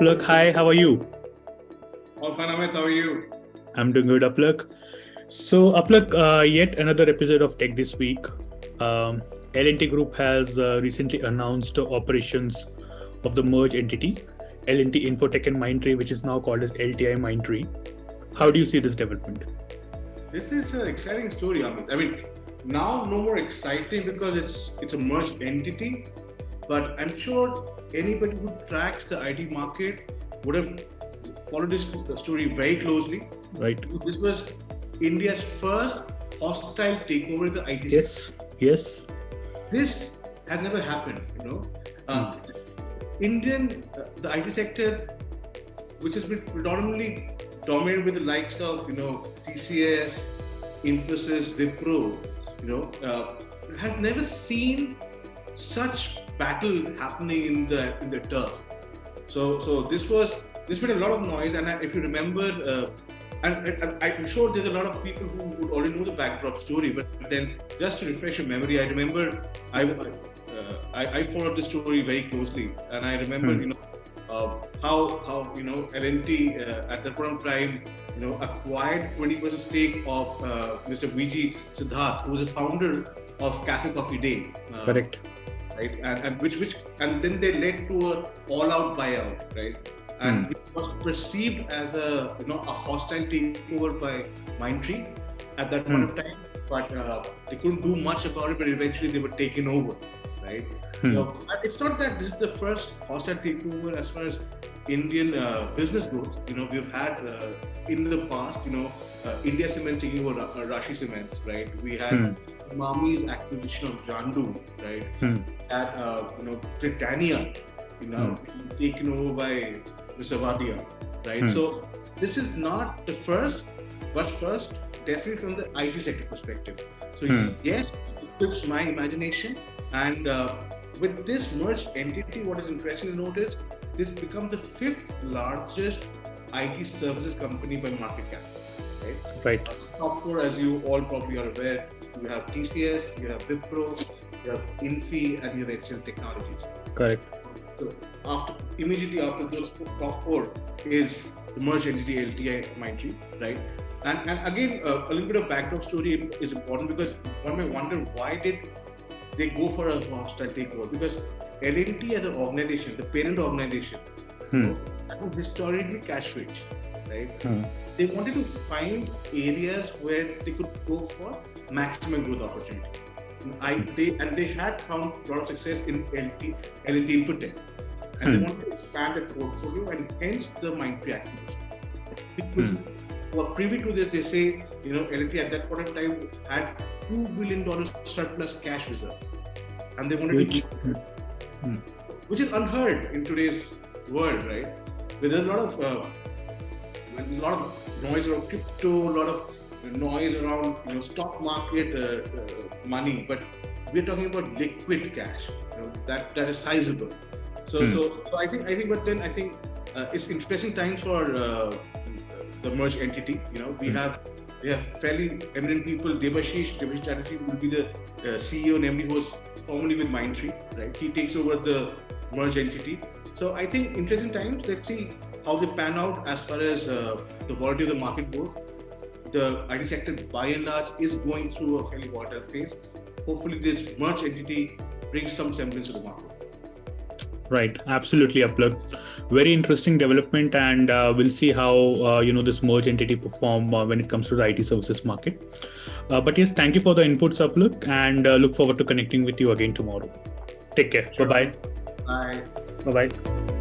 Apalak, hi, how are you? All fine, Amit. How are you? I'm doing good, Apalak. So, Apalak, yet another episode of Tech This Week. L&T Group has recently announced operations of the merged entity, L&T Infotech and Mindtree, which is now called as LTI Mindtree. How do you see this development? This is an exciting story, Amit. I mean, now no more exciting because it's a merged entity, but I'm sure anybody who tracks the IT market would have followed this story very closely. Right. This was India's first hostile takeover in the IT sector. Yes. This has never happened, the IT sector, which has been predominantly dominated with the likes of, TCS, Infosys, Wipro, has never seen such battle happening in the turf. So this made a lot of noise, and if you remember, and I'm sure there's a lot of people who would already know the backdrop story, but then just to refresh your memory, I remember I followed the story very closely, and I remember how L&T at that point of time acquired 20% stake of Mr. VG Siddharth, who was a founder of Cafe Coffee Day. Correct. Right, and then they led to an all-out buyout, right? And it was perceived as a hostile takeover by Mindtree at that point of time, but they couldn't do much about it. But eventually, they were taken over, right? So it's not that this is the first hostile takeover as far as Indian business goes. We've had in the past, India Cement taking over Rashi Cements, right? We had Mami's acquisition of Jandu, right? At Britannia, taken over by Mr. Vadia, right? So this is not the first, but first definitely from the IT sector perspective. So yes, it equips my imagination, and with this merged entity, what is interesting to note is this becomes the 5th largest IT services company by market cap, right? Right. Top 4, as you all probably are aware, you have TCS, you have Wipro, you have Infi, and you have HCL Technologies. Correct. So immediately after those top 4 is the merged entity LTI Mindtree, right? And again, a little bit of background story is important, because one may wonder, why did they go for a hostile takeover? Because L&T as an organization, the parent organization, that was historically cash rich, right? They wanted to find areas where they could go for maximum growth opportunity. They had found a lot of success in L&T Infotech, and they wanted to expand their portfolio, and hence the Mindtree acquisition. Well, privy to this, they say L&T at that point of time had $2 billion surplus cash reserves, and they wanted to which is unheard in today's world, right? There's a lot of noise around crypto, a lot of noise around stock market money, but we're talking about liquid cash that is sizable. So I think, but then I think it's interesting times for the merged entity. We have fairly eminent people. Debashish Chatterjee will be the CEO and MD, who was formerly with Mindtree, right? He takes over the merged entity. So I think interesting times. Let's see how they pan out as far as the volatility of the market goes. The IT sector, by and large, is going through a fairly volatile phase. Hopefully, this merged entity brings some semblance to the market. Right, absolutely, Apalak. Very interesting development, and we'll see how this merged entity perform when it comes to the IT services market. But yes, thank you for the inputs, Apalak, and look forward to connecting with you again tomorrow. Take care. Sure. Bye-bye. Bye. Bye-bye.